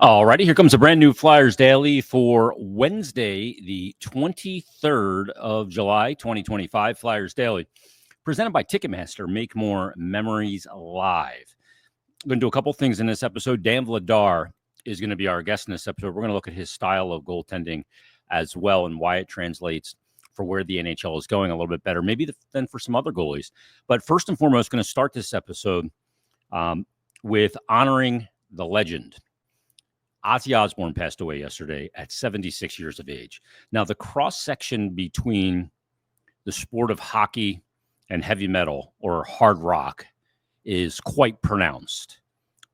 Alrighty, here comes a brand new Flyers Daily for Wednesday, the 23rd of July, 2025. Flyers Daily, presented by Ticketmaster. Make more memories live. I'm going to do a couple things in this episode. Dan Vladar is going to be our guest in this episode. We're going to look at his style of goaltending as well and why it translates for where the NHL is going a little bit better, maybe than for some other goalies. But first and foremost, going to start this episode with honoring the legend. Ozzy Osbourne passed away yesterday at 76 years of age. Now, the cross-section between the sport of hockey and heavy metal or hard rock is quite pronounced.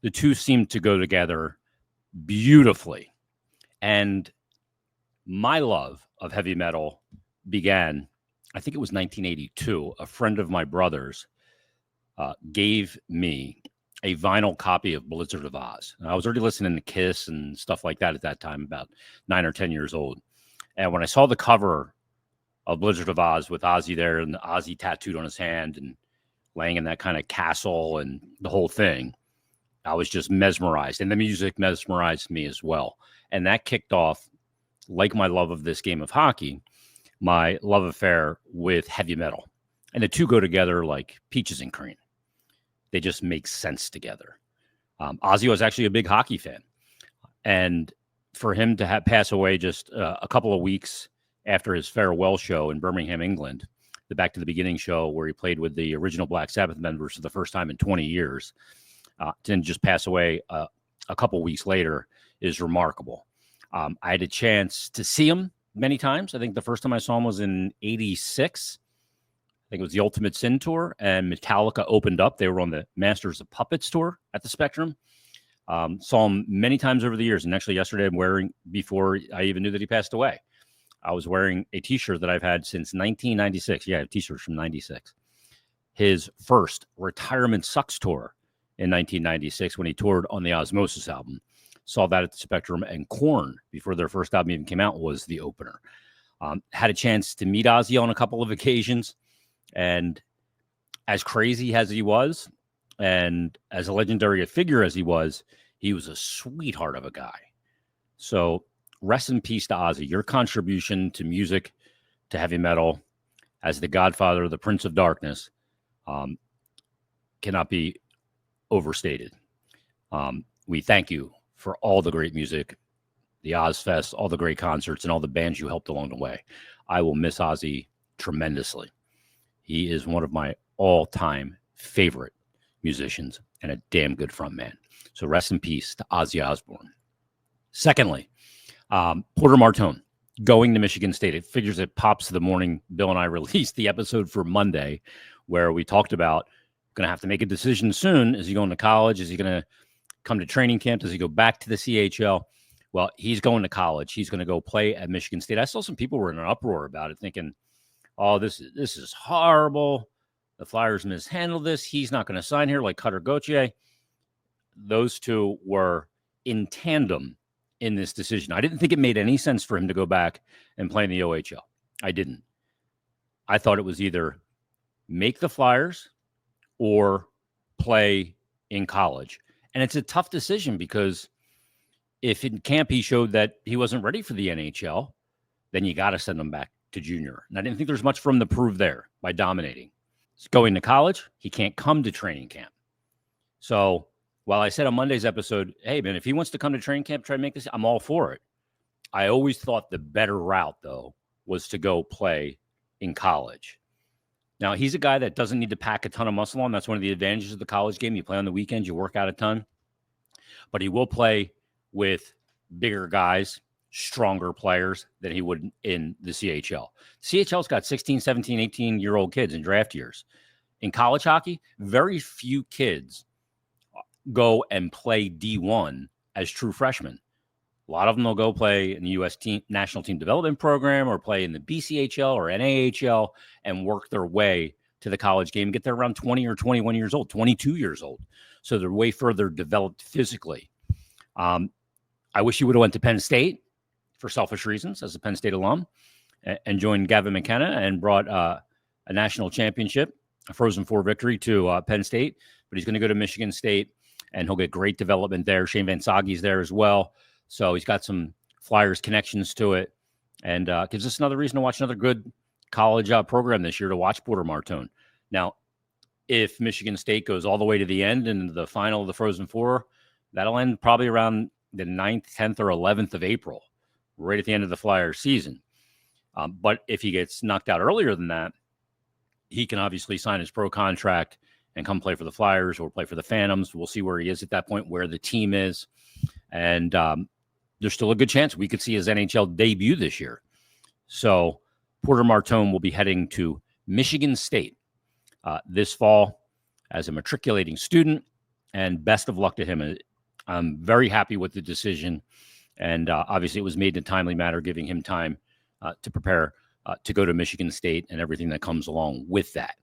The two seem to go together beautifully. And my love of heavy metal began, I think it was 1982. A friend of my brother's gave me a vinyl copy of Blizzard of Oz. And I was already listening to Kiss and stuff like that at that time, about 9 or 10 years old. And when I saw the cover of Blizzard of Oz with Ozzy there and the Ozzy tattooed on his hand and laying in that kind of castle and the whole thing, I was just mesmerized. And the music mesmerized me as well. And that kicked off, like my love of this game of hockey, my love affair with heavy metal. And the two go together like peaches and cream. They just make sense together. Ozzy was actually a big hockey fan. And for him to pass away just a couple of weeks after his farewell show in Birmingham, England, the Back to the Beginning show where he played with the original Black Sabbath members for the first time in 20 years, to just pass away a couple of weeks later is remarkable. I had a chance to see him many times. I think the first time I saw him was in 86. I think it was the Ultimate Sin tour, and Metallica opened up. They were on the Masters of Puppets tour at the Spectrum. Saw him many times over the years. And actually yesterday I'm wearing, before I even knew that he passed away, I was wearing a t-shirt that I've had since 1996. Yeah, I have t-shirts from 96. His first Retirement Sucks tour in 1996 when he toured on the Osmosis album. Saw that at the Spectrum, and Korn, before their first album even came out, was the opener. Had a chance to meet Ozzy on a couple of occasions. And as crazy as he was, and as a legendary figure as he was a sweetheart of a guy. So rest in peace to Ozzy. Your contribution to music, to heavy metal, as the Godfather, the Prince of Darkness, cannot be overstated. We thank you for all the great music, the Ozfest, all the great concerts, and all the bands you helped along the way. I will miss Ozzy tremendously. He is one of my all-time favorite musicians and a damn good front man. So rest in peace to Ozzy Osbourne. Secondly, Parter Martone going to Michigan State. It figures it pops the morning Bill and I released the episode for Monday where we talked about going to have to make a decision soon. Is he going to college? Is he going to come to training camp? Does he go back to the CHL? Well, he's going to college. He's going to go play at Michigan State. I saw some people were in an uproar about it thinking, oh, this is horrible. The Flyers mishandled this. He's not going to sign here like Cutter Gauthier. Those two were in tandem in this decision. I didn't think it made any sense for him to go back and play in the OHL. I didn't. I thought it was either make the Flyers or play in college. And it's a tough decision because if in camp he showed that he wasn't ready for the NHL, then you got to send him back to junior. And I didn't think there's much for him to prove there by dominating. He's going to college. He can't come to training camp. So while I said on Monday's episode, hey, man, if he wants to come to training camp, try to make this, I'm all for it. I always thought the better route, though, was to go play in college. Now, he's a guy that doesn't need to pack a ton of muscle on. That's one of the advantages of the college game. You play on the weekends, you work out a ton. But he will play with bigger guys, stronger players than he would in the CHL. CHL's got 16, 17, 18-year-old kids in draft years. In college hockey, very few kids go and play D1 as true freshmen. A lot of them will go play in the U.S. National Team Development Program or play in the BCHL or NAHL and work their way to the college game, get there around 20 or 21 years old, 22 years old. So they're way further developed physically. I wish he would have went to Penn State for selfish reasons as a Penn State alum and joined Gavin McKenna and brought a national championship, a Frozen Four victory to Penn State. But he's going to go to Michigan State. and he'll get great development there. Shane Van Sage's there as well. So he's got some Flyers connections to it, and gives us another reason to watch another good college program this year, to watch Parter Martone. Now, if Michigan State goes all the way to the end in the final of the Frozen Four, that'll end probably around the 9th, 10th, or 11th of April, right at the end of the Flyers season. But if he gets knocked out earlier than that, he can obviously sign his pro contract and come play for the Flyers or play for the Phantoms. We'll see where he is at that point, where the team is. And there's still a good chance we could see his NHL debut this year. So Parter Martone will be heading to Michigan State this fall as a matriculating student, and best of luck to him. I'm very happy with the decision, and obviously it was made in a timely manner, giving him time to prepare to go to Michigan State and everything that comes along with that.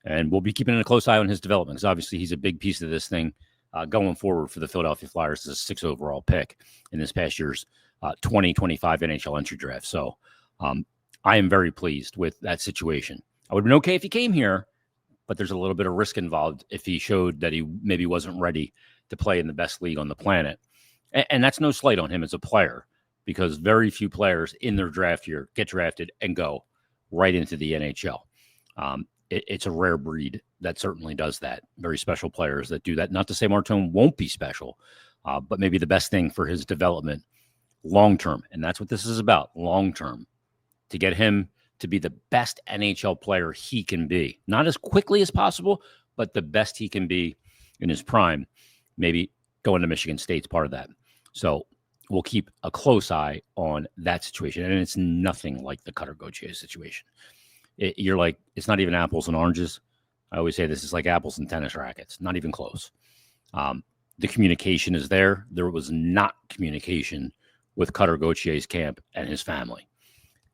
And we'll be keeping a close eye on his development, because obviously he's a big piece of this thing going forward for the Philadelphia Flyers as a 6th overall pick in this past year's 2025 NHL entry draft. So I am very pleased with that situation. I would have been okay if he came here, but there's a little bit of risk involved if he showed that he maybe wasn't ready to play in the best league on the planet. And that's no slight on him as a player, because very few players in their draft year get drafted and go right into the NHL. It's a rare breed that certainly does that. Very special players that do that. Not to say Martone won't be special, but maybe the best thing for his development long-term. And that's what this is about, long-term, to get him to be the best NHL player he can be. Not as quickly as possible, but the best he can be in his prime. Maybe going to Michigan State's part of that. So we'll keep a close eye on that situation. And it's nothing like the Cutter Gauthier situation. You're like, it's not even apples and oranges. I always say this is like apples and tennis rackets. Not even close. The communication is there. There was not communication with Cutter Gauthier's camp and his family.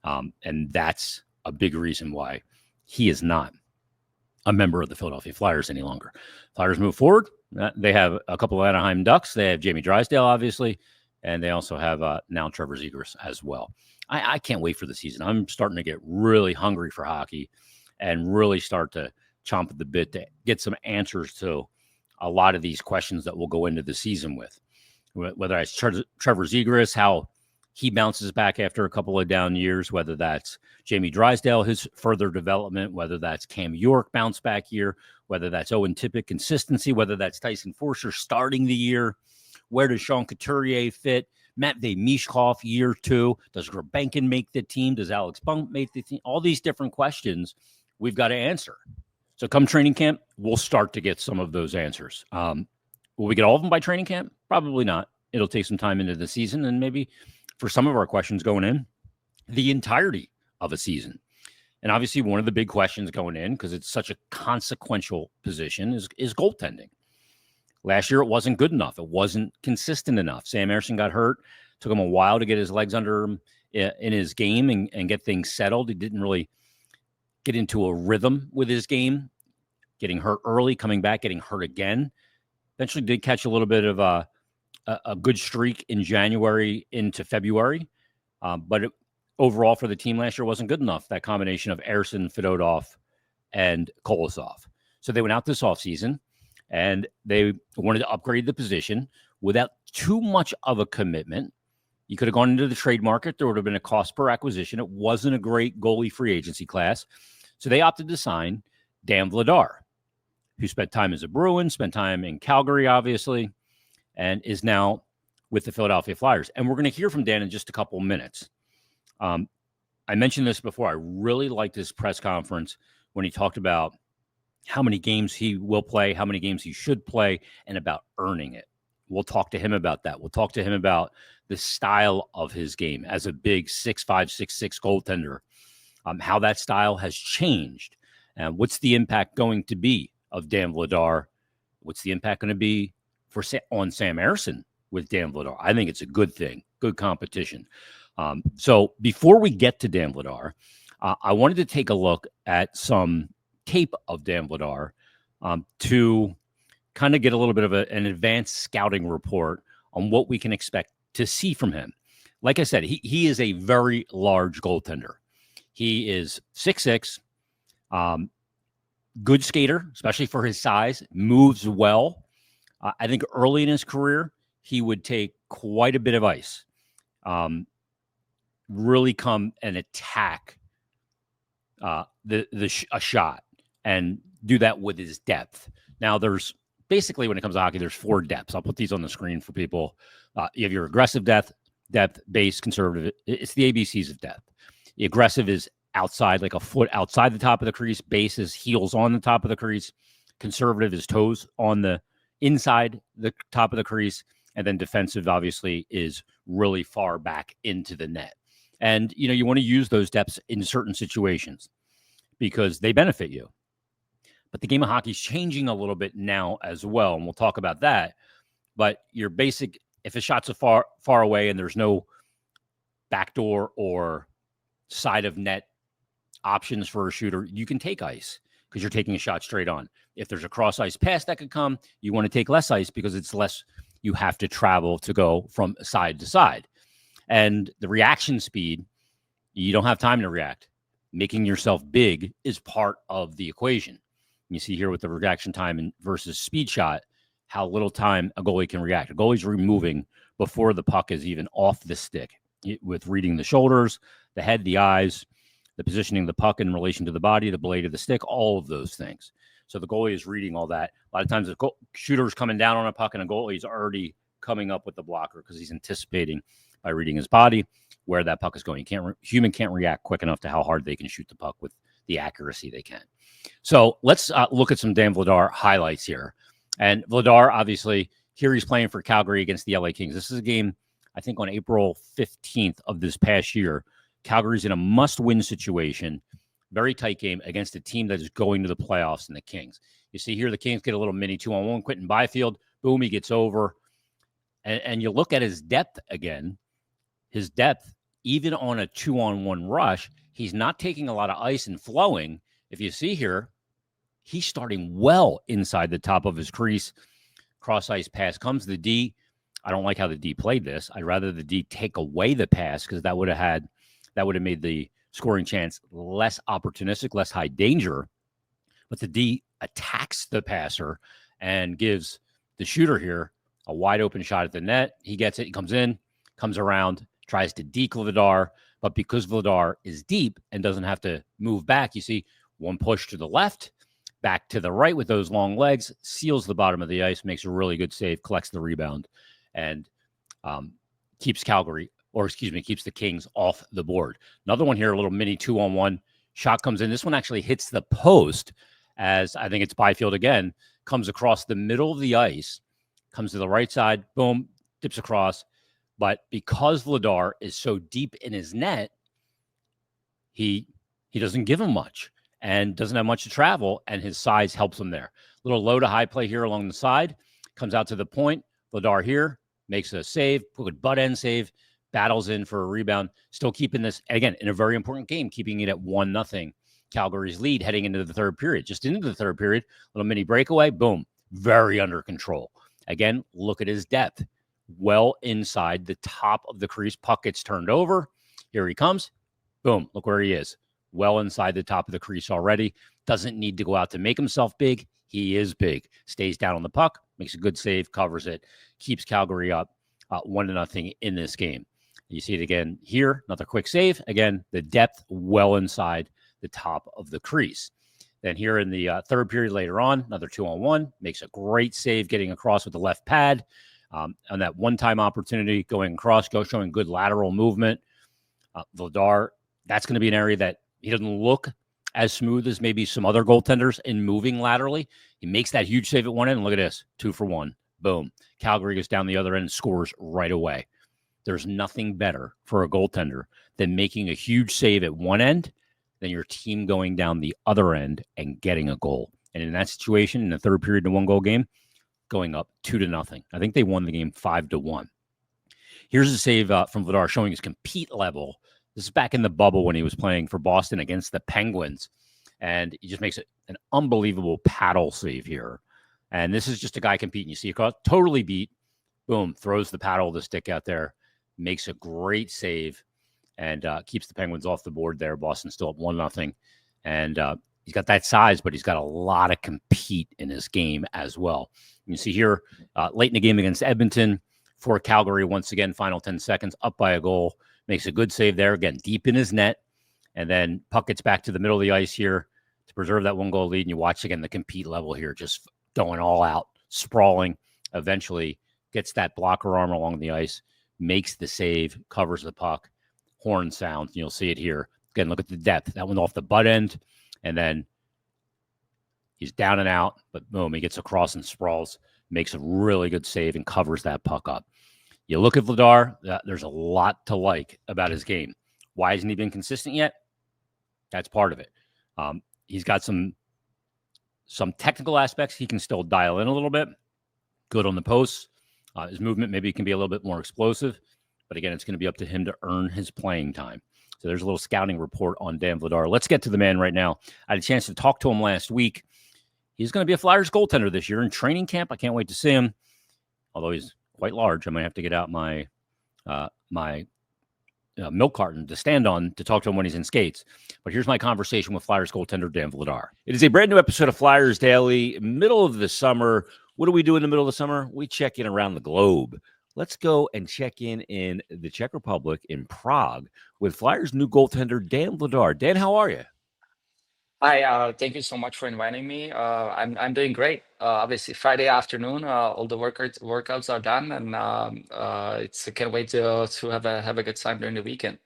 And that's a big reason why he is not a member of the Philadelphia Flyers any longer. Flyers move forward. They have a couple of Anaheim Ducks. They have Jamie Drysdale, obviously, and they also have now Trevor Zegras as well. I can't wait for the season. I'm starting to get really hungry for hockey and really start to chomp at the bit to get some answers to a lot of these questions that we'll go into the season with. Whether it's Trevor Zegras, how he bounces back after a couple of down years, whether that's Jamie Drysdale, his further development, whether that's Cam York bounce back year, whether that's Owen Tippett consistency, whether that's Tyson Foerster starting the year, where does Sean Couturier fit? Matvei Mishkov year 2. Does Grabenkin make the team? Does Alex Bunk make the team? All these different questions we've got to answer. So come training camp, we'll start to get some of those answers. Will we get all of them by training camp? Probably not. It'll take some time into the season, and maybe for some of our questions going in, the entirety of a season. And obviously one of the big questions going in, because it's such a consequential position, is goaltending. Last year, it wasn't good enough. It wasn't consistent enough. Sam Ersson got hurt. Took him a while to get his legs under him in his game and get things settled. He didn't really get into a rhythm with his game, getting hurt early, coming back, getting hurt again. Eventually did catch a little bit of a good streak in January into February. But overall for the team last year wasn't good enough, that combination of Ersson, Fedotov, and Kolosov. So they went out this offseason, and they wanted to upgrade the position without too much of a commitment. You could have gone into the trade market. There would have been a cost per acquisition. It wasn't a great goalie free agency class. So they opted to sign Dan Vladar, who spent time as a Bruin, spent time in Calgary, obviously, and is now with the Philadelphia Flyers. And we're going to hear from Dan in just a couple of minutes. I mentioned this before. I really liked his press conference when he talked about how many games he will play, how many games he should play, and about earning it. We'll talk to him about that. We'll talk to him about the style of his game as a big 6'5", 6'6" goaltender, how that style has changed, and what's the impact going to be of Dan Vladar? What's the impact going to be on Sam Ersson with Dan Vladar? I think it's a good thing, good competition. So before we get to Dan Vladar, I wanted to take a look at some tape of Dan Vladar to kind of get a little bit of an advanced scouting report on what we can expect to see from him. Like I said, he is a very large goaltender. He is 6'6", good skater, especially for his size, moves well, I think early in his career, he would take quite a bit of ice, really come and attack a shot and do that with his depth. Now, there's basically, when it comes to hockey, there's 4 depths. I'll put these on the screen for people. You have your aggressive depth, base, conservative. It's the ABCs of depth. The aggressive is outside, like a foot outside the top of the crease. Base is heels on the top of the crease. Conservative is toes on the inside the top of the crease. And then defensive, obviously, is really far back into the net. And, you want to use those depths in certain situations because they benefit you. But the game of hockey is changing a little bit now as well, and we'll talk about that. But your basic, if a shot's far away and there's no backdoor or side of net options for a shooter, you can take ice because you're taking a shot straight on. If there's a cross ice pass that could come, you want to take less ice because it's less you have to travel to go from side to side. And the reaction speed, you don't have time to react. Making yourself big is part of the equation. You see here with the reaction time versus speed shot, how little time a goalie can react. A goalie's removing before the puck is even off the stick with reading the shoulders, the head, the eyes, the positioning of the puck in relation to the body, the blade of the stick, all of those things. So the goalie is reading all that. A lot of times the shooter's coming down on a puck and a goalie's already coming up with the blocker because he's anticipating by reading his body where that puck is going. Human can't react quick enough to how hard they can shoot the puck with the accuracy they can. So let's look at some Dan Vladar highlights here. And Vladar, obviously, here he's playing for Calgary against the LA Kings. This is a game, I think, on April 15th of this past year. Calgary's in a must-win situation, very tight game against a team that is going to the playoffs in the Kings. You see here the Kings get a little mini 2-on-1. Quentin Byfield, boom, he gets over. And you look at his depth again. His depth, even on a 2-on-1 rush, he's not taking a lot of ice and flowing. If you see here, he's starting well inside the top of his crease. Cross ice pass comes the D. I don't like how the D played this. I'd rather the D take away the pass because that would have made the scoring chance less opportunistic, less high danger. But the D attacks the passer and gives the shooter here a wide open shot at the net. He gets it. He comes in, comes around, tries to deke Vladar. But because Vladar is deep and doesn't have to move back, you see one push to the left, back to the right with those long legs, seals the bottom of the ice, makes a really good save, collects the rebound, and keeps the Kings off the board. Another one here, a little mini 2-on-1. Shot comes in. This one actually hits the post as I think it's Byfield again, comes across the middle of the ice, comes to the right side, boom, dips across. But because Vladar is so deep in his net, he doesn't give him much and doesn't have much to travel, and his size helps him there. Little low to high play here along the side, comes out to the point. Vladar here makes a save, good butt end save, battles in for a rebound, still keeping this, again, in a very important game, keeping it at 1-0. Calgary's lead heading into the third period. Just into the third period, little mini breakaway, boom, very under control. Again, look at his depth. Well inside the top of the crease, puck gets turned over. Here he comes. Boom, look where he is. Well inside the top of the crease already. Doesn't need to go out to make himself big. He is big. Stays down on the puck, makes a good save, covers it, keeps Calgary up 1-0 in this game. You see it again here. Another quick save. Again, the depth well inside the top of the crease. Then here in the third period later on, another 2-on-1. Makes a great save getting across with the left pad. On that one-time opportunity, going across, showing good lateral movement. Vladar, that's going to be an area that he doesn't look as smooth as maybe some other goaltenders in moving laterally. He makes that huge save at one end. Look at this, 2 for 1. Boom. Calgary goes down the other end and scores right away. There's nothing better for a goaltender than making a huge save at one end than your team going down the other end and getting a goal. And in that situation, in the third period in a 1-goal game, going up 2-0. I think they won the game 5-1. Here's a save from Vladar showing his compete level. This is back in the bubble when he was playing for Boston against the Penguins. And he just makes an unbelievable paddle save here. And this is just a guy competing. You see, totally beat. Boom, throws the paddle of the stick out there. Makes a great save and keeps the Penguins off the board there. Boston still up 1-0. And He's got that size, but he's got a lot of compete in his game as well. You see here, late in the game against Edmonton for Calgary, once again, final 10 seconds, up by a goal, makes a good save there, again, deep in his net, and then puck gets back to the middle of the ice here to preserve that 1-goal lead, and you watch, again, the compete level here, just going all out, sprawling, eventually gets that blocker arm along the ice, makes the save, covers the puck, horn sounds, and you'll see it here. Again, look at the depth. That one off the butt end, and then he's down and out, but boom, he gets across and sprawls, makes a really good save and covers that puck up. You look at Vladar, there's a lot to like about his game. Why hasn't he been consistent yet? That's part of it. He's got some technical aspects he can still dial in a little bit. Good on the posts. His movement maybe can be a little bit more explosive. But again, it's going to be up to him to earn his playing time. So there's a little scouting report on Dan Vladar. Let's get to the man right now. I had a chance to talk to him last week. He's going to be a Flyers goaltender this year in training camp. I can't wait to see him. Although he's quite large, I might have to get out my milk carton to stand on to talk to him when he's in skates. But here's my conversation with Flyers goaltender Dan Vladar. It is a brand new episode of Flyers Daily, middle of the summer. What do we do in the middle of the summer? We check in around the globe. Let's go and check in the Czech Republic, in Prague, with Flyers' new goaltender, Dan Vladar. Dan, how are you? Hi, thank you so much for inviting me. I'm doing great. Obviously, Friday afternoon, all the workouts are done, and I can't wait to have a good time during the weekend.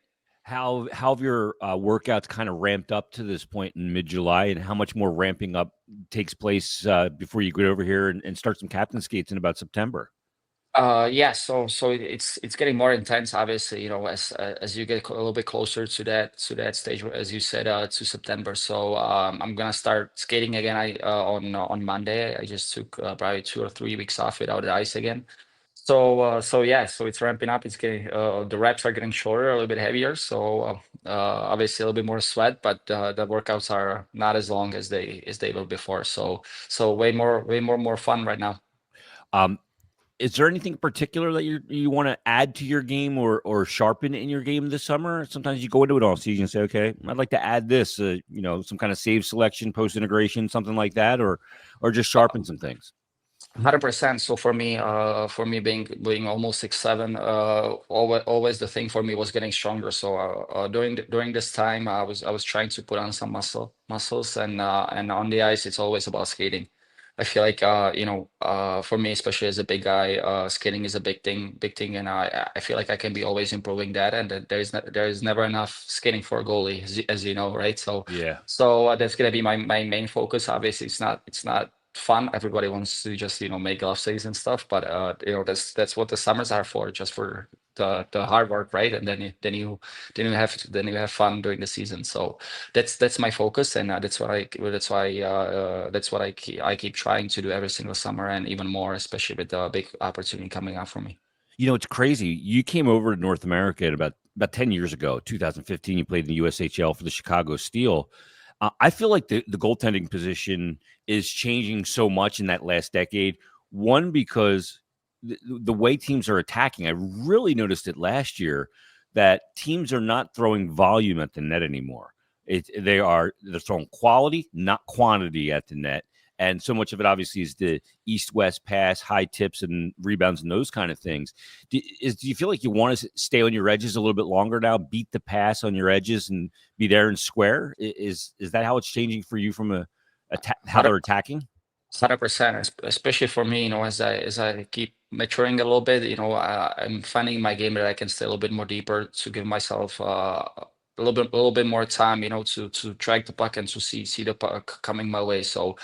How have your workouts kind of ramped up to this point in mid-July, and how much more ramping up takes place before you get over here and start some captain skates in about September? Yeah, so it's getting more intense, obviously, as you get a little bit closer to that stage, as you said, to September. So I'm gonna start skating again. On Monday. I just took probably 2 or 3 weeks off without the ice again. So yeah, so it's ramping up. It's getting the reps are getting shorter, a little bit heavier. So obviously a little bit more sweat, but the workouts are not as long as they were before. So way more fun right now. Um, is there anything particular that you want to add to your game or sharpen in your game this summer? Sometimes you go into it all season and say, okay, I'd like to add this, some kind of save selection, post integration, something like that, or just sharpen some things. 100%. So for me being almost 6'7", always the thing for me was getting stronger. So during this time, I was trying to put on some muscles, and on the ice, it's always about skating. I feel like for me, especially as a big guy, skating is a big thing, and I feel like I can be always improving that, and that there is never enough skating for a goalie, as you know, right? So Yeah. so that's gonna be my main focus. Obviously, it's not fun. Everybody wants to just make glove saves and stuff, but that's what the summers are for, just for the hard work, right? And then you have fun during the season. So that's my focus, and that's what I keep trying to do every single summer, and even more, especially with the big opportunity coming up for me. It's crazy. You came over to North America at about 10 years ago, 2015. You played in the USHL for the Chicago Steel. I feel like the goaltending position is changing so much in that last decade. One, because the way teams are attacking, I really noticed it last year that teams are not throwing volume at the net anymore. They're throwing quality, not quantity at the net. And so much of it obviously is the east-west pass, high tips and rebounds and those kind of things. Do you feel like you want to stay on your edges a little bit longer now, beat the pass on your edges and be there and square? Is that how it's changing for you from how they're attacking? 100%, especially for me, as I keep maturing a little bit, I'm finding in my game that I can stay a little bit more deeper to give myself a little bit more time, to track the puck and to see the puck coming my way. So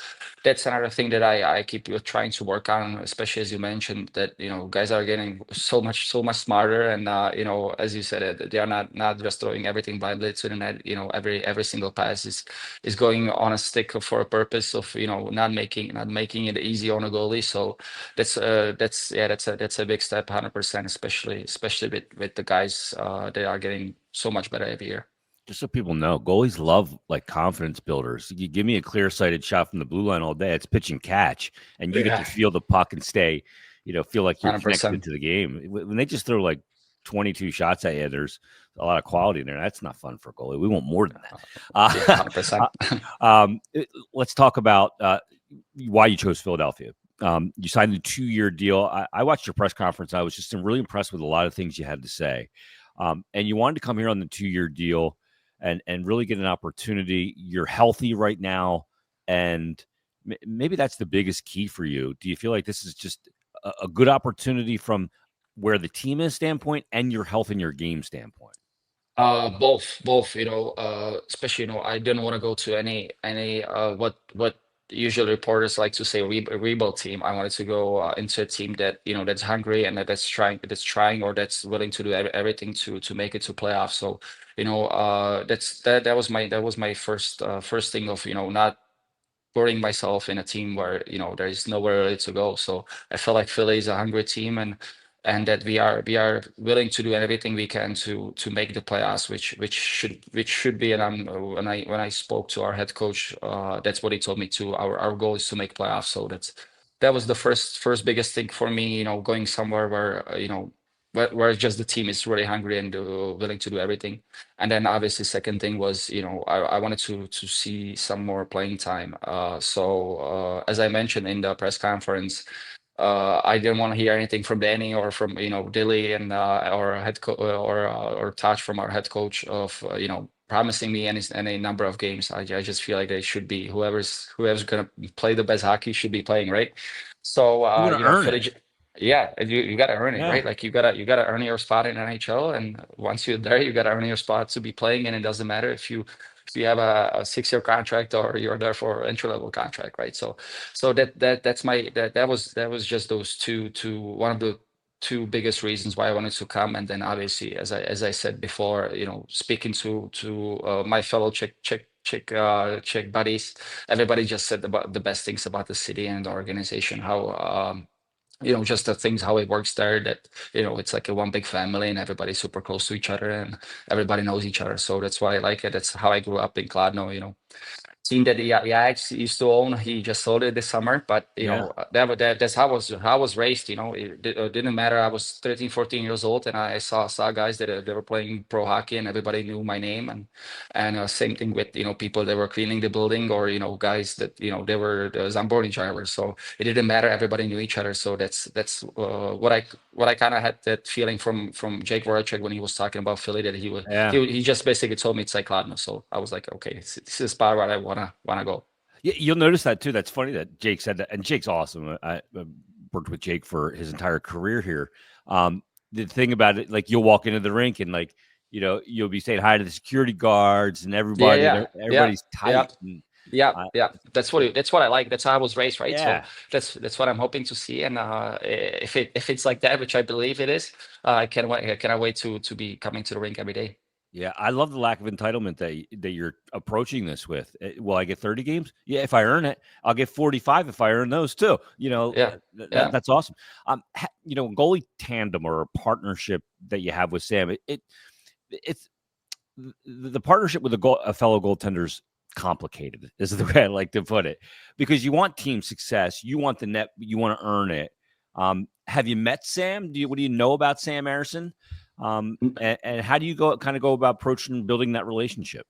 that's another thing that I keep trying to work on, especially as you mentioned that guys are getting so much smarter, and as you said, they are not just throwing everything blindly to the net. Every single pass is going on a stick for a purpose of not making it easy on a goalie. So that's a big step, 100%, especially with the guys that are getting so much better every year. Just so people know, goalies love like confidence builders. You give me a clear sighted shot from the blue line all day, it's pitch and catch, and you get to Yeah, feel the puck and stay, feel like you're connected 100%. to the game. When they just throw like 22 shots at you, there's a lot of quality in there. That's not fun for a goalie. We want more than that. Yeah, 100%. Let's talk about why you chose Philadelphia. You signed a 2-year deal. I watched your press conference. I was just really impressed with a lot of things you had to say. And you wanted to come here on the 2-year deal and really get an opportunity. You're healthy right now, and maybe that's the biggest key for you. Do you feel like this is just a good opportunity from where the team is standpoint and your health and your game standpoint? Both, especially, I didn't want to go to any what usually reporters like to say rebuild team. I wanted to go into a team that, that's hungry and that's trying or that's willing to do everything to make it to playoffs. So, that was my first thing of, not putting myself in a team where, there is nowhere really to go. So I felt like Philly is a hungry team, and that we are willing to do everything we can to make the playoffs, which should be. And when I spoke to our head coach, that's what he told me too. Our goal is to make playoffs. So that was the first biggest thing for me. Going somewhere where where just the team is really hungry and willing to do everything. And then obviously second thing was, I wanted to see some more playing time. So as I mentioned in the press conference, I didn't want to hear anything from Danny or from, Dilly and or head or Touch from our head coach of promising me any number of games. I just feel like they should be whoever's gonna play the best hockey should be playing, right? So You want to earn Philly. it. Yeah, and you gotta earn it, Yeah. right? Like you gotta earn your spot in NHL, and once you're there, you gotta earn your spot to be playing. And it doesn't matter if you have a 6-year contract or you're there for entry level contract, right? So that was just those one of the two biggest reasons why I wanted to come. And then obviously, as I said before, speaking to my fellow Czech buddies, everybody just said about the best things about the city and the organization, how just the things how it works there, that it's like a one big family and everybody's super close to each other and everybody knows each other. So that's why I like it. That's how I grew up in Kladno. Team that Yax used to own. He just sold it this summer, but Yeah. that's how I was raised. It didn't matter. I was 13, 14 years old, and I saw guys that they were playing pro hockey, and everybody knew my name. And same thing with people that were cleaning the building, or guys that they were the Zamboni drivers. So it didn't matter. Everybody knew each other. So that's what I kind of had that feeling from Jake Voracek when he was talking about Philly, that he was Yeah. he just basically told me it's like Kladno. So I was like, okay, this is the spot where I wanna go. You'll notice that too. That's funny that Jake said that, and Jake's awesome. I worked with Jake for his entire career here. The thing about it, like you'll walk into the rink and like you'll be saying hi to the security guards and Yeah, everybody, and yeah, yeah, everybody's yeah, tight. And yeah, uh, yeah. That's what I like. That's how I was raised, right? So yeah, that's what I'm hoping to see. And if it's like that, which I believe it is, I can't wait. I cannot wait to be coming to the rink every day. yeah, I love the lack of entitlement that you're approaching this with. Will I get 30 games? Yeah, if I earn it, I'll get 45 if I earn those too. Yeah, yeah. That's awesome. Goalie tandem or a partnership that you have with Sam, it's the partnership with a fellow goaltender's complicated, is the way I like to put it, because you want team success, you want the net, you want to earn it. Have you met Sam? What do you know about Sam Arison? And how do you go about approaching and building that relationship?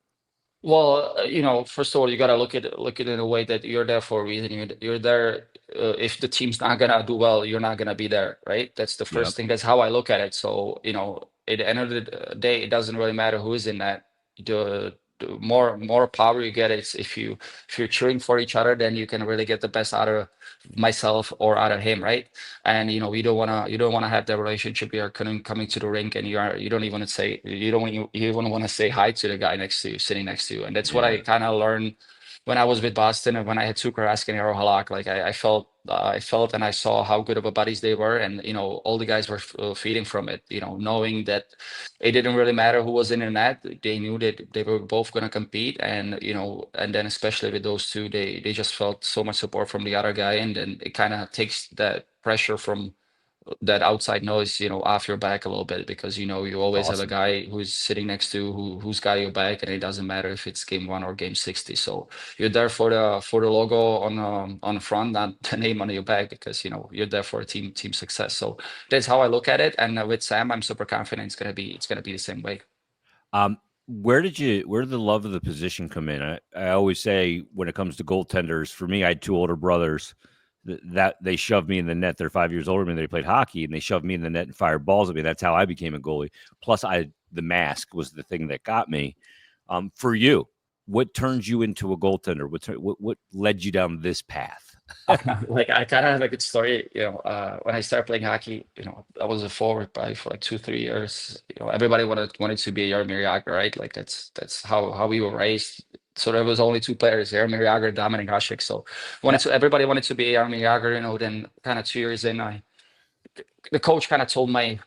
Well, first of all, you gotta look at it in a way that you're there for a reason. You're there. If the team's not gonna do well, you're not gonna be there, right? That's the Yep. first thing. That's how I look at it. So, at the end of the day, it doesn't really matter who is in that. The more power you get, it's if you're cheering for each other, then you can really get the best out of myself or out of him, right? And you don't wanna have that relationship. You're coming to the rink and you don't even say you don't you even want to say hi to the guy next to you, sitting next to you. And that's what I Yeah. kind of learned when I was with Boston and when I had Tuukka Rask and Eero Halak. Like I felt and I saw how good of a buddies they were, and all the guys were feeding from it. Knowing that it didn't really matter who was in the net. They knew that they were both going to compete, and then especially with those two, they just felt so much support from the other guy, and then it kind of takes that pressure from that outside noise, off your back a little bit, because you always have a Awesome. guy who's sitting next to who's got your back, and it doesn't matter if it's game 1 or game 60. So you're there for the logo on the front, not the name on your back, because you're there for a team success. So that's how I look at it. And with Sam, I'm super confident it's gonna be the same way. Where did the love of the position come in? I always say when it comes to goaltenders, for me, I had two older brothers that they shoved me in the net. They're 5 years older than me. They played hockey and they shoved me in the net and fired balls at me. That's how I became a goalie. Plus, the mask was the thing that got me. For you, what turned you into a goaltender? What led you down this path? Like, I kind of have a good story. When I started playing hockey, I was a forward probably for like 2, 3 years. Everybody wanted to be Jaromir Jagr, right? Like that's how we were raised. So there was only two players, Jaromir Jagr, Dominik Hasek. So Yeah. everybody wanted to be Jaromir Jagr. Then kind of 2 years in, the coach kind of told my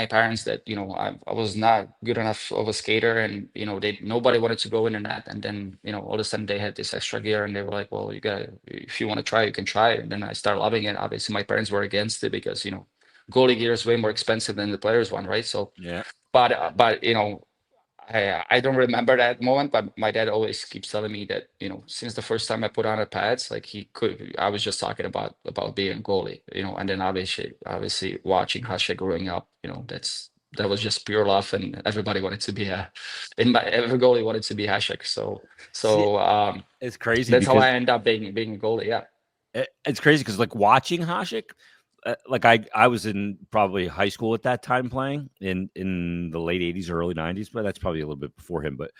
parents that I was not good enough of a skater, and nobody wanted to go in that. And then all of a sudden they had this extra gear, and they were like, well, you gotta, if you want to try, you can try. And then I started loving it. Obviously my parents were against it, because goalie gear is way more expensive than the players one, right? So Yeah. but I don't remember that moment, but my dad always keeps telling me that, since the first time I put on the pads, like I was just talking about being a goalie, and then obviously watching Hasek growing up, that was just pure love, and everybody wanted to be every goalie wanted to be Hasek. So See, so it's crazy that's how because I end up being a goalie. Yeah. it's crazy because like watching Hasek, like I was in probably high school at that time playing in the late 80s or early 90s, but that's probably a little bit before him. But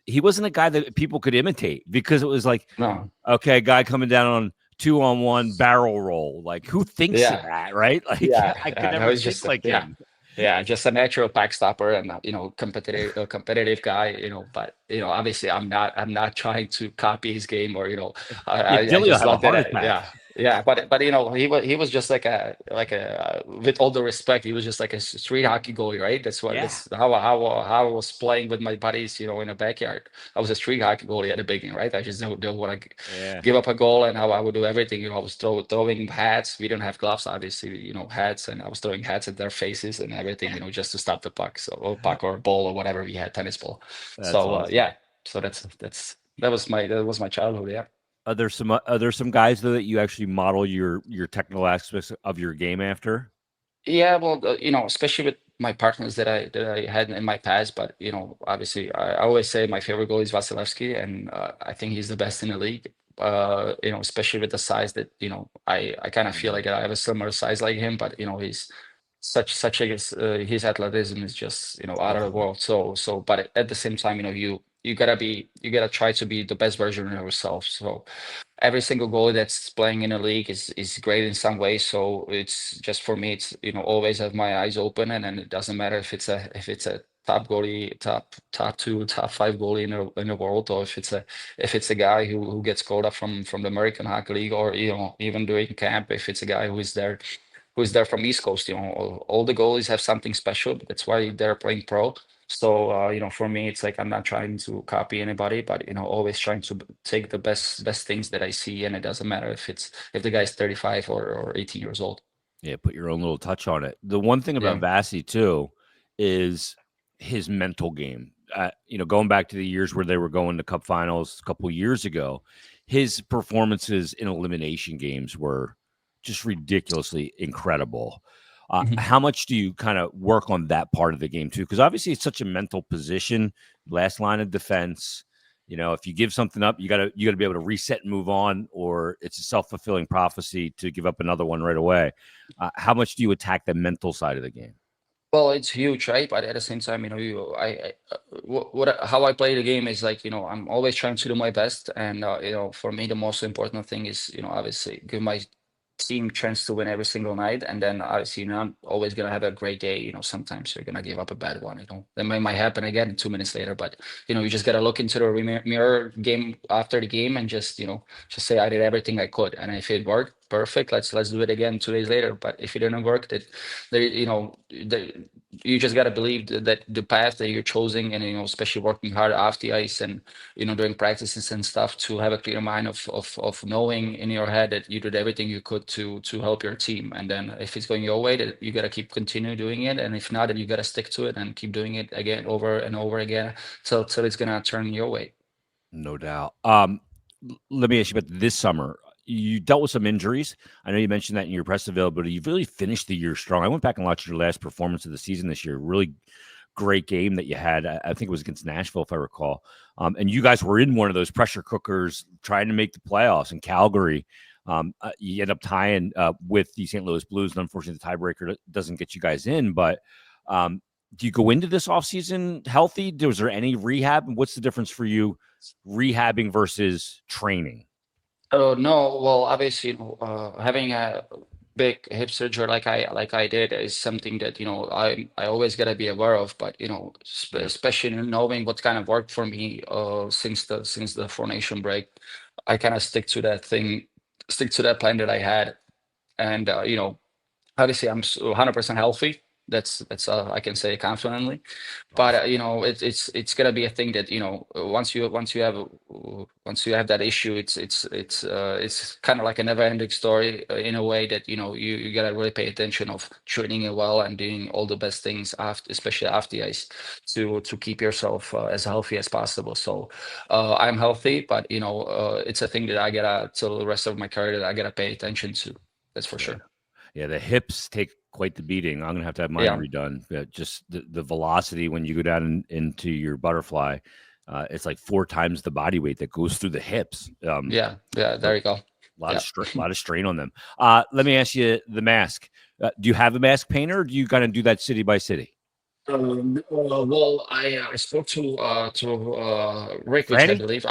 he wasn't a guy that people could imitate because it was like, No. okay, guy coming down on 2-on-1 barrel roll. Like who thinks of Yeah. that, right? Like Yeah, I could yeah, never no, it's think just like yeah, him. yeah, just a natural pack stopper, and competitive guy, but obviously I'm not trying to copy his game, or I Yeah, I I Dilly will just have a love that. heart attack. Yeah, yeah, but he was just like a with all the respect, he was just like a street hockey goalie, right? Yeah. That's how I was playing with my buddies, in the backyard. I was a street hockey goalie at the beginning, right? I just don't want to Yeah. give up a goal, and how I would do everything. I was throwing hats. We didn't have gloves, obviously, hats, and I was throwing hats at their faces and everything, just to stop the puck. So, or puck or ball or whatever we had, tennis ball. That's So awesome. yeah, so that was my childhood. Yeah. Are there some guys though that you actually model your technical aspects of your game after? Yeah, well, especially with my partners that I had in my past, but obviously, I always say my favorite goalie is Vasilevsky, and I think he's the best in the league. Especially with the size that I kind of feel Mhm. like I have a similar size like him, but he's such a his athleticism is just out of the Definitely. world. But at the same time, you gotta try to be the best version of yourself. So every single goalie that's playing in a league is great in some way. So it's just, for me, it's always have my eyes open, and then it doesn't matter if it's a top goalie, top two, top five goalie in the world, or if it's a guy who gets called up from the American Hockey League, or even during camp, if it's a guy who's there from East Coast. All the goalies have something special. That's why they're playing pro. So for me, it's like I'm not trying to copy anybody, but always trying to take the best things that I see, and it doesn't matter if the guy's 35 or 18 years old. Yeah, put your own little touch on it. The one thing about Yeah. Vasi too is his mental game. Going back to the years where they were going to cup finals a couple years ago, his performances in elimination games were just ridiculously incredible. Mhm. How much do you kind of work on that part of the game too? Because obviously it's such a mental position, last line of defense. If you give something up, you gotta be able to reset and move on, or it's a self-fulfilling prophecy to give up another one right away. How much do you attack the mental side of the game? Well, it's huge, right? But at the same time, how I play the game is like, I'm always trying to do my best, and for me, the most important thing is, obviously, give my team chance to win every single night, and then obviously, I'm always gonna have a great day. Sometimes you're gonna give up a bad one. That might happen again 2 minutes later, but you just gotta look into the mirror game after the game, and just say I did everything I could, and if it worked, perfect. Let's do it again 2 days later. But if it didn't work, that there, you just got to believe that the path that you're choosing, and especially working hard off the ice, and doing practices and stuff, to have a clear mind of knowing in your head that you did everything you could to help your team. And then if it's going your way, that you got to keep continue doing it, and if not, then you got to stick to it and keep doing it again, over and over again, till it's gonna turn your way. No doubt. Let me ask you about this summer. You dealt with some injuries. I know you mentioned that in your press availability. You've really finished the year strong. I went back and watched your last performance of the season this year. Really great game that you had. I think it was against Nashville, if I recall. And you guys were in one of those pressure cookers trying to make the playoffs in Calgary. You end up tying with the St. Louis Blues, and unfortunately, the tiebreaker doesn't get you guys in. But do you go into this offseason healthy? Was there any rehab? What's the difference for you, rehabbing versus training? Oh no, well, obviously, having a big hip surgery like I did is something that I always gotta be aware of. But Yeah. especially knowing what kind of worked for me since the formation break, I kind of stick to that plan that I had. And obviously, I'm 100% healthy. That's I can say confidently. But Awesome. it's gonna be a thing that once you have that issue, it's kind of like a never-ending story, in a way that you gotta really pay attention of training it well and doing all the best things after, especially after the ice, to keep yourself as healthy as possible. So I'm healthy, but it's a thing that I gotta, till the rest of my career, that I gotta pay attention to. That's for Yeah. sure. Yeah. The hips take quite the beating. I'm going to have mine Yeah, redone. Just the velocity when you go down into your butterfly, it's like 4 times the body weight that goes through the hips. yeah, yeah. So There you go. a Yeah. lot of strain on them. Let me ask you the mask. Do you have a mask painter, or do you kind of do that city by city? Well, I spoke to Rick, which I Franny? believe.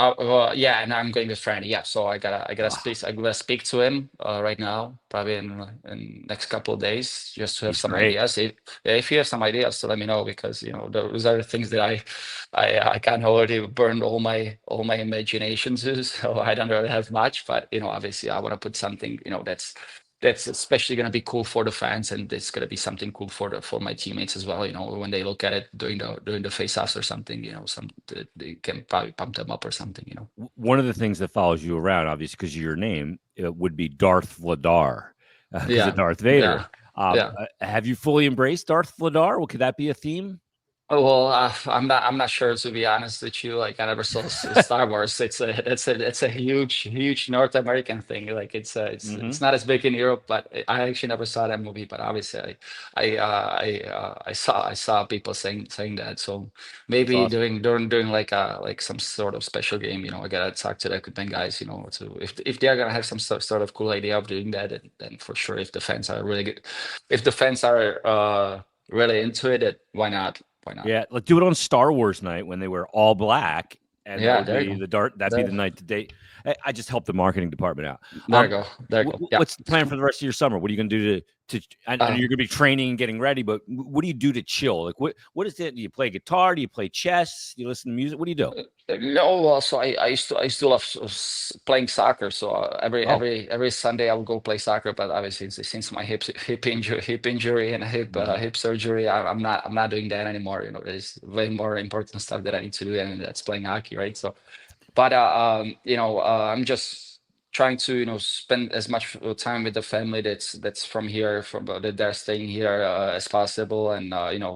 Yeah, and I'm going with Franny. Yeah, so Ah, I gotta speak to him right now, probably in next couple of days, just to have he's some great. ideas. If you have some ideas, so let me know, because those are the things that I kind of already burned all my imaginations to, so I don't really have much. But obviously, I want to put something that's especially going to be cool for the fans, and it's going to be something cool for my teammates as well. When they look at it during the face-offs or something, they can probably pump them up or something. One of the things that follows you around, obviously, because of your name, would be Darth Vladar, because of Yeah, Darth Vader. yeah, yeah. Have you fully embraced Darth Vladar? Well, could that be a theme? Oh, well, I'm not sure, to be honest with you. Like, I never saw Star Wars. It's a huge North American thing. Like, Hmm. it's not as big in Europe, but I actually never saw that movie. But obviously, I saw people saying that. So That's maybe awesome. during like some sort of special game, I gotta talk to the equipment guys. To if they're gonna have some sort of cool idea of doing that, then for sure, if the fans are really good, if the fans are really into it, why not? Why not? Yeah, like do it on Star Wars night when they wear all black, and that Yeah, would there you be go. the dark. That'd be There, the night to date. I just helped the marketing department out. there you go. There you go. Yeah. What's the plan for the rest of your summer? What are you going to do to? I know Uh, you're going to be training and getting ready, but what do you do to chill? Like what is it? Do you play guitar? Do you play chess? Do you listen to music? What do you do? no, so I still love playing soccer. So Oh, every Sunday I will go play soccer. But obviously, since my hip injury and mhm. hip surgery, I'm not doing that anymore. There's way more important stuff that I need to do, and that's playing hockey, right? So, but I'm just trying to spend as much time with the family that's from here, from that they're staying here, as possible. And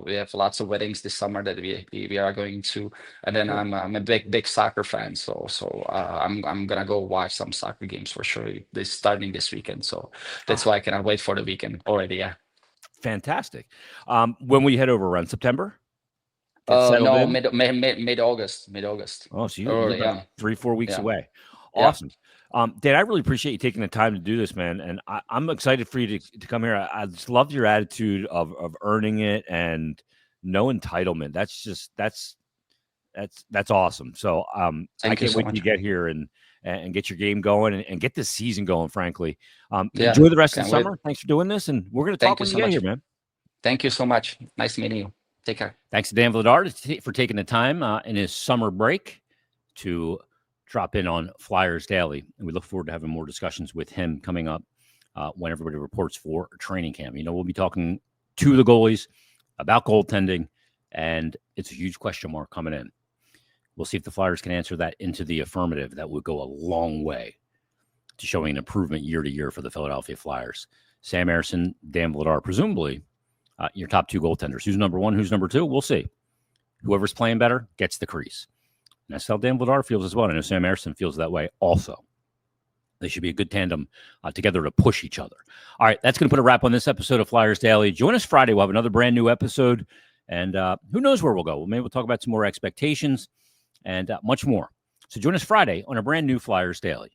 we have lots of weddings this summer that we are going to. And then Cool. I'm a big soccer fan, so I'm gonna go watch some soccer games for sure, this starting this weekend. So that's Ah, why I cannot wait for the weekend already. Yeah. fantastic. When will you head over around September? Get settled No, in. mid August, Oh, so you're early. about Yeah, 3 4 weeks yeah, away. yeah. Awesome. Dan, I really appreciate you taking the time to do this, man. And I'm excited for you to come here. I just love your attitude of earning it and no entitlement. That's awesome. So I Thank you can't so wait till you much. get here and get your game going and get this season going, frankly. Yeah, Enjoy the rest of the can't wait. summer. Thanks for doing this. And we're gonna talk Thank you when you so get here, much. man. Thank you so much. Nice meeting you. Take care. Thanks to Dan Vladar for taking the time in his summer break to drop in on Flyers Daily. And we look forward to having more discussions with him coming up when everybody reports for training camp. We'll be talking to the goalies about goaltending, and it's a huge question mark coming in. We'll see if the Flyers can answer that into the affirmative. That would go a long way to showing an improvement year to year for the Philadelphia Flyers. Sam Ersson, Dan Vladar, presumably your top two goaltenders. Who's number one? Who's number two? We'll see. Whoever's playing better gets the crease. And that's how Dan Vladar feels as well. And I know Sam Ersson feels that way also. They should be a good tandem together to push each other. All right, that's going to put a wrap on this episode of Flyers Daily. Join us Friday. We'll have another brand new episode. And who knows where we'll go. Maybe we'll talk about some more expectations and much more. So join us Friday on a brand new Flyers Daily.